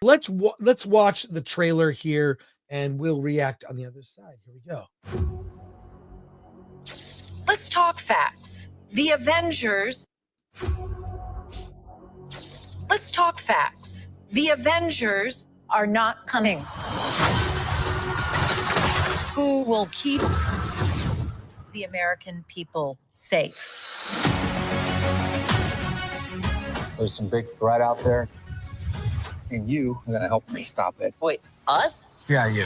let's watch the trailer here, and we'll react on the other side. Here we go. Let's talk facts. The Avengers. Let's talk facts. The Avengers are not coming. Who will keep the American people safe? There's some big threat out there, and you are gonna help me stop it. Wait, us? Yeah, you.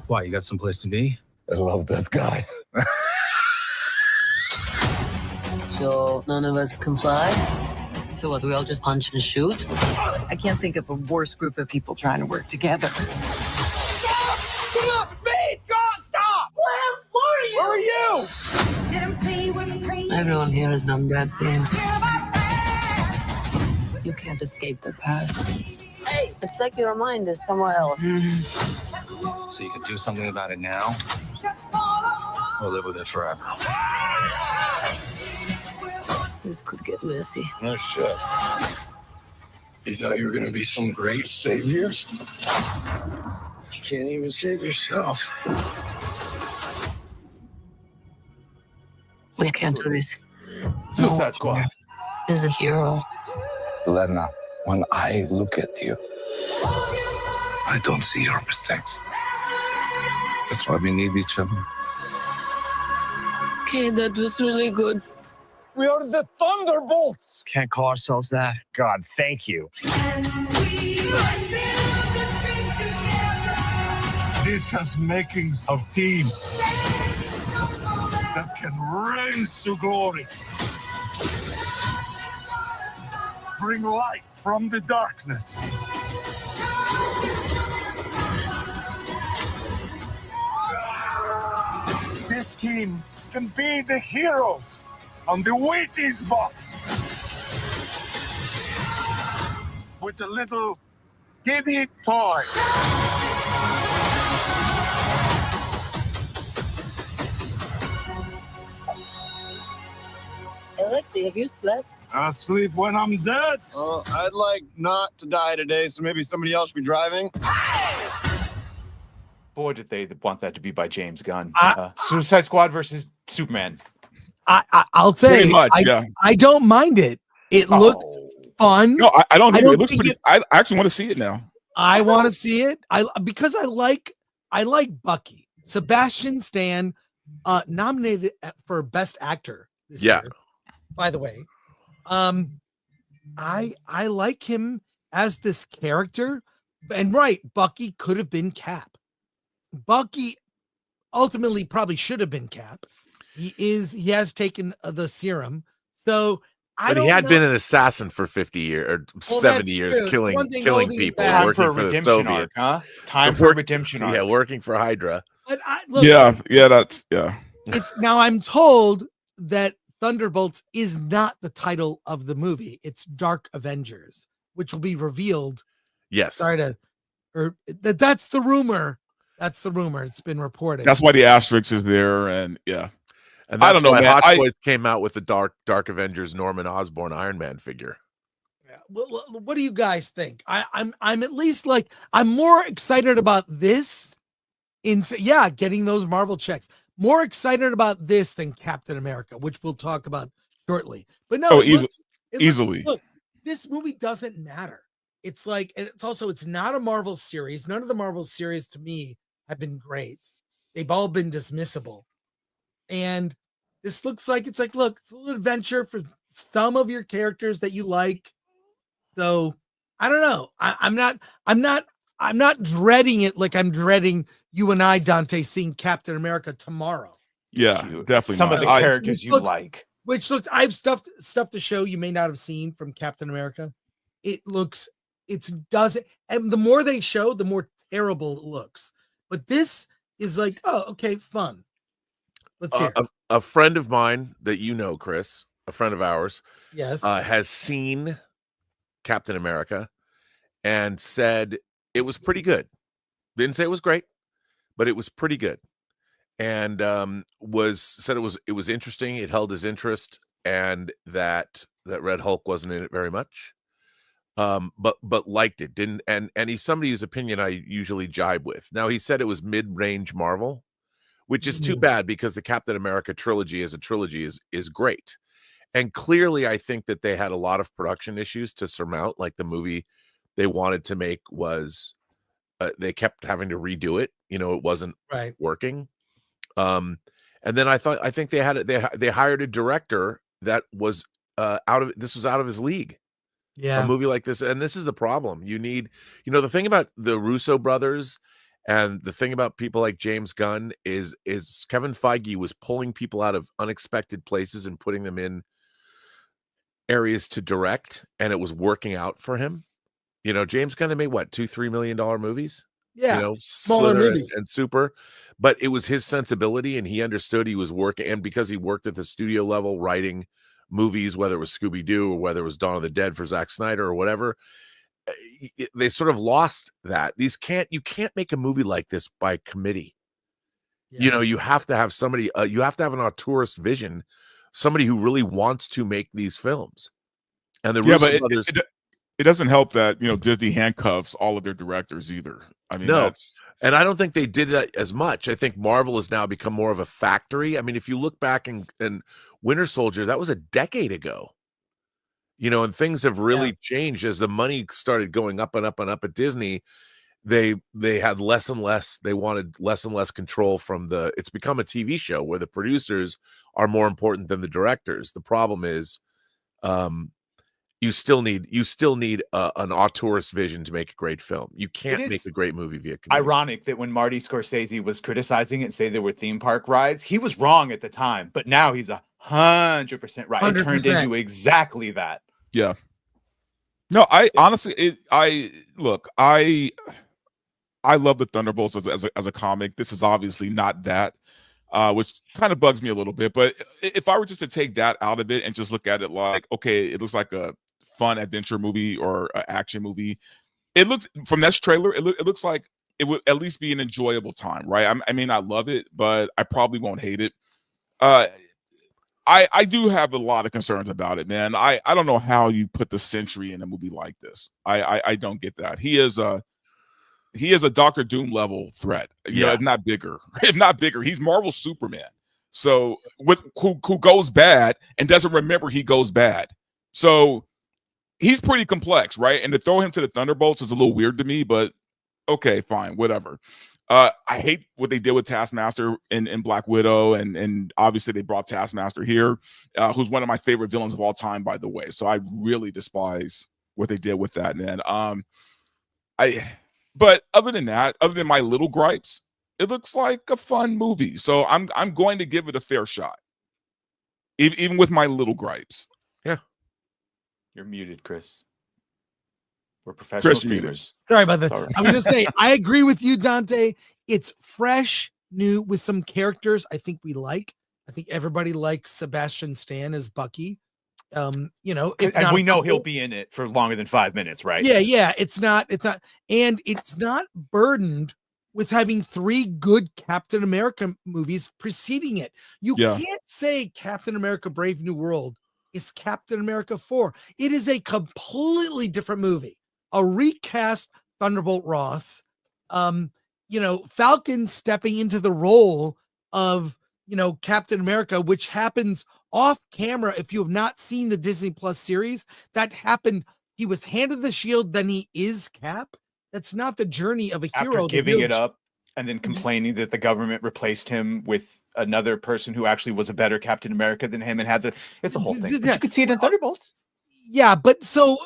Why, you got someplace to be? I love that guy. So none of us comply? So what, we all just punch and shoot? I can't think of a worse group of people trying to work together. Stop! Where are you? Everyone here has done bad things. You can't escape their past. Hey, it's like your mind is somewhere else. So you can do something about it now, or live with it forever. This could get messy. No shit. You thought you were gonna be some great saviors? You can't even save yourself. We can't do this. Suicide Squad. Is a hero. Lena, when I look at you, I don't see your mistakes. That's why we need each other. Okay, that was really good. We are the Thunderbolts! Can't call ourselves that. God, thank you. This has makings of team that can rise to glory. Bring light from the darkness. This team can be the heroes on the Wheaties box. With a little giddy toy. Alexi, have you slept? I'll sleep when I'm dead. I'd like not to die today, so maybe somebody else should be driving. Boy, did they want that to be by James Gunn. Suicide Squad versus Superman. I'll say, Pretty much, yeah. I don't mind it. It looks fun. No, I don't think I it don't looks think pretty. I actually want to see it now. I want to see it. Because I like Bucky. Sebastian Stan nominated for Best Actor this year. By the way, I like him as this character, and Bucky could have been Cap. Bucky ultimately probably should have been Cap. He has taken the serum, so But he had been an assassin for 50 years or 70 years, killing people, working for the Soviets. Time for redemption arc. Yeah, working for Hydra. But It's now I'm told that Thunderbolts is not the title of the movie. It's Dark Avengers, which will be revealed. Yes. That's the rumor. That's the rumor. It's been reported. That's why the asterisk is there, and yeah. And I don't know, man. Hot Boys came out with the Dark Avengers Norman Osborn Iron Man figure. Yeah. Well, what do you guys think? I'm at least I'm more excited about this. Getting those Marvel checks. More excited about this than Captain America, which we'll talk about shortly. But no, easily. Look, this movie doesn't matter. It's it's not a Marvel series. None of the Marvel series to me have been great. They've all been dismissible. And this looks like it's a little adventure for some of your characters that you like. So I don't know. I'm not dreading it like I'm dreading you and I, Dante, seeing Captain America tomorrow. Yeah, definitely. Some of the characters you like. Which looks, I have stuff to show you may not have seen from Captain America. It doesn't, and the more they show, the more terrible it looks. But this is okay, fun. Let's hear. A friend of mine that you know, Chris, a friend of ours, yes, has seen Captain America and said it was pretty good. Didn't say it was great, but it was pretty good. And said it was interesting. It held his interest, and that Red Hulk wasn't in it very much. but liked it. Didn't and he's somebody whose opinion I usually jibe with. Now he said it was mid-range Marvel, which is too bad because the Captain America trilogy as a trilogy is great. And clearly I think that they had a lot of production issues to surmount. Like the movie they wanted to make was they kept having to redo it. You know, it wasn't working. And then I think they hired a director that was out of his league. Yeah. A movie like this, and this is the problem. You need, the thing about the Russo brothers and the thing about people like James Gunn is Kevin Feige was pulling people out of unexpected places and putting them in areas to direct, and it was working out for him. James Gunn made what, $2-3 million movies? Yeah, smaller Slither movies and Super, but it was his sensibility, and he understood he was working, and because he worked at the studio level writing movies, whether it was Scooby-Doo or whether it was Dawn of the Dead for Zack Snyder or whatever, they sort of lost that. You can't make a movie like this by committee. You have to have somebody, you have to have an auteurist vision, somebody who really wants to make these films. And the Russo brothers, it doesn't help that Disney handcuffs all of their directors either. I mean, no, and I don't think they did that as much. I think Marvel has now become more of a factory. I mean, if you look back in Winter Soldier, that was a decade ago. And things have really changed as the money started going up and up and up at Disney. They had less and less. They wanted less and less control from it's become a TV show where the producers are more important than the directors. The problem is, you still need an auteurist vision to make a great film. You can't make a great movie via committee. Ironic that when Marty Scorsese was criticizing it and say there were theme park rides, he was wrong at the time, but now he's 100% right. 100%. It turned into exactly that. Yeah. No, I honestly, I love the Thunderbolts as a comic. This is obviously not that, which kind of bugs me a little bit. But if I were just to take that out of it and just look at it like, okay, it looks like a fun adventure movie or an action movie. It looks, from this trailer, it looks like it would at least be an enjoyable time, right? I may not love it, but I probably won't hate it. I do have a lot of concerns about it, man. I don't know how you put the Sentry in a movie like this. I don't get that. He is a Dr. Doom level threat, if not bigger. If not bigger, he's Marvel's Superman. So who goes bad and doesn't remember he goes bad. So he's pretty complex, right? And to throw him to the Thunderbolts is a little weird to me, but okay, fine, whatever. I hate what they did with Taskmaster in Black Widow, and obviously they brought Taskmaster here, who's one of my favorite villains of all time, by the way. So I really despise what they did with that, man. But other than that, other than my little gripes, it looks like a fun movie. So I'm going to give it a fair shot, even with my little gripes. Yeah. You're muted, Chris. We're professional streamers. Sorry about that. I was just saying, I agree with you, Dante. It's fresh, new, with some characters I think we like. I think everybody likes Sebastian Stan as Bucky. And we know he'll be in it for longer than 5 minutes, right? Yeah. It's not, and it's not burdened with having 3 good Captain America movies preceding it. You can't say Captain America Brave New World is Captain America 4. It is a completely different movie. A recast Thunderbolt Ross, Falcon stepping into the role of, Captain America, which happens off camera. If you have not seen the Disney Plus series, that happened. He was handed the shield, then he is Cap. That's not the journey of a hero. After giving it up and then complaining that the government replaced him with another person who actually was a better Captain America than him, and it's a whole thing. But you could see it in Thunderbolts. Yeah, but so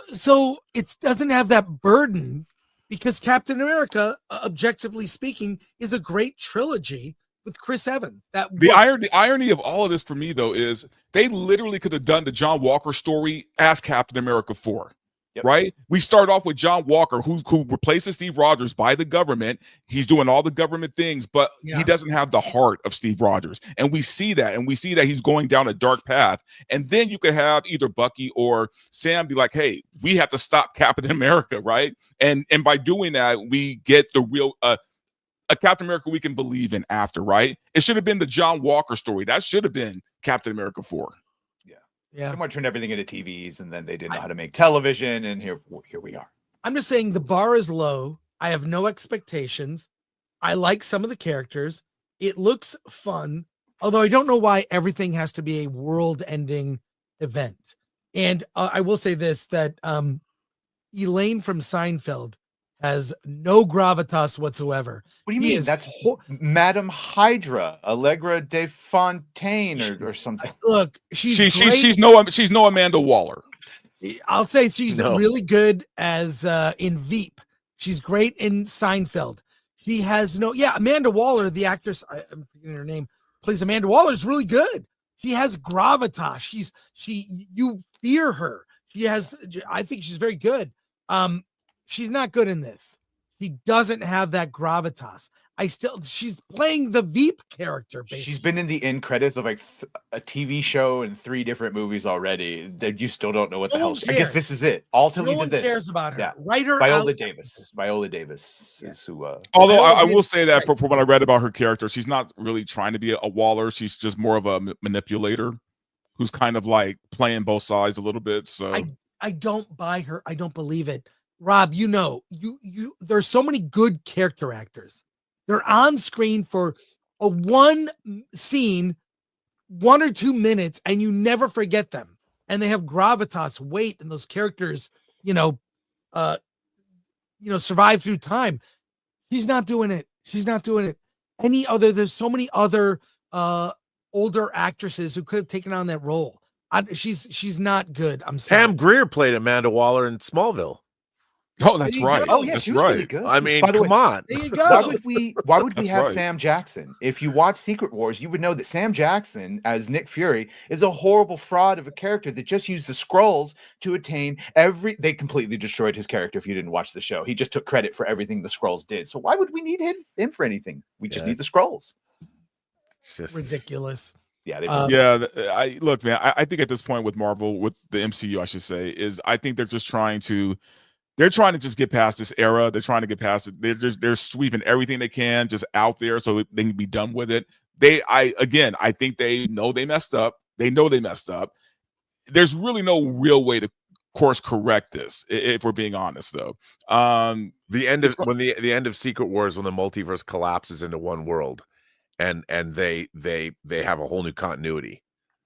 it doesn't have that burden because Captain America, objectively speaking, is a great trilogy with Chris Evans. The irony of all of this for me, though, is they literally could have done the John Walker story as Captain America 4. Yep. Right? We start off with John Walker, who replaces Steve Rogers by the government. He's doing all the government things, but he doesn't have the heart of Steve Rogers. And we see that. And we see that he's going down a dark path. And then you could have either Bucky or Sam be like, hey, we have to stop Captain America, right? And by doing that, we get the real a Captain America we can believe in after, right? It should have been the John Walker story. That should have been Captain America 4. Yeah. They want to turn everything into TVs, and then they didn't know how to make television, and here we are. I'm just saying the bar is low. I have no expectations. I like some of the characters. It looks fun, although I don't know why everything has to be a world-ending event. And I will say this, that Elaine from Seinfeld has no gravitas whatsoever. What do you mean? That's Madame Hydra, Allegra de Fontaine, or something. Look, she's no Amanda Waller. I'll say she's really good as in Veep. She's great in Seinfeld. She has Amanda Waller, the actress, I'm forgetting her name, plays Amanda Waller, is really good. She has gravitas. You fear her. I think she's very good. She's not good in this. She doesn't have that gravitas. She's playing the Veep character, basically. She's been in the end credits of like a TV show and 3 different movies already. That you still don't know what the hell. I guess this is it. Alton did this. No one cares about her. Yeah. Write her Viola out. Davis. Viola Davis is who. Although I will say that for what I read about her character, she's not really trying to be a Waller. She's just more of a manipulator who's kind of like playing both sides a little bit. So I don't buy her. I don't believe it. Rob, you there's so many good character actors. They're on screen for a one scene, 1 or 2 minutes, and you never forget them. And they have gravitas, weight, and those characters, survive through time. She's not doing it. She's not doing it. There's so many other older actresses who could have taken on that role. She's not good. I'm sorry. Pam Grier played Amanda Waller in Smallville. Oh, that's right. Oh, yeah, that's she was right. really good. I mean, By the way, come on. There you go. Why would we That's have right. Sam Jackson? If you watch Secret Wars, you would know that Sam Jackson as Nick Fury is a horrible fraud of a character that just used the scrolls to attain they completely destroyed his character. If you didn't watch the show, he just took credit for everything the scrolls did. So why would we need him for anything? We just need the scrolls. It's just ridiculous. Yeah. I look, man, I think at this point with Marvel, with the MCU, I should say, is I think they're just trying to just get past this era. They're trying to get past it. They're sweeping everything they can just out there so they can be done with it. I think they know they messed up. They know they messed up. There's really no real way to course correct this, if we're being honest, though. the end of Secret Wars, when the multiverse collapses into one world, and they have a whole new continuity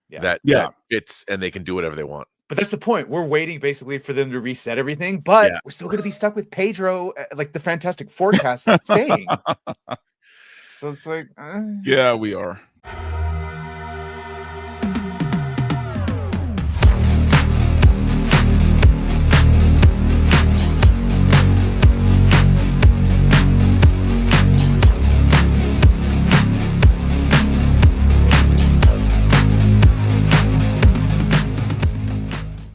that fits, and they can do whatever they want. But that's the point. We're waiting basically for them to reset everything, but we're still going to be stuck with Pedro, like the Fantastic Forecast is staying. So it's like, yeah, we are.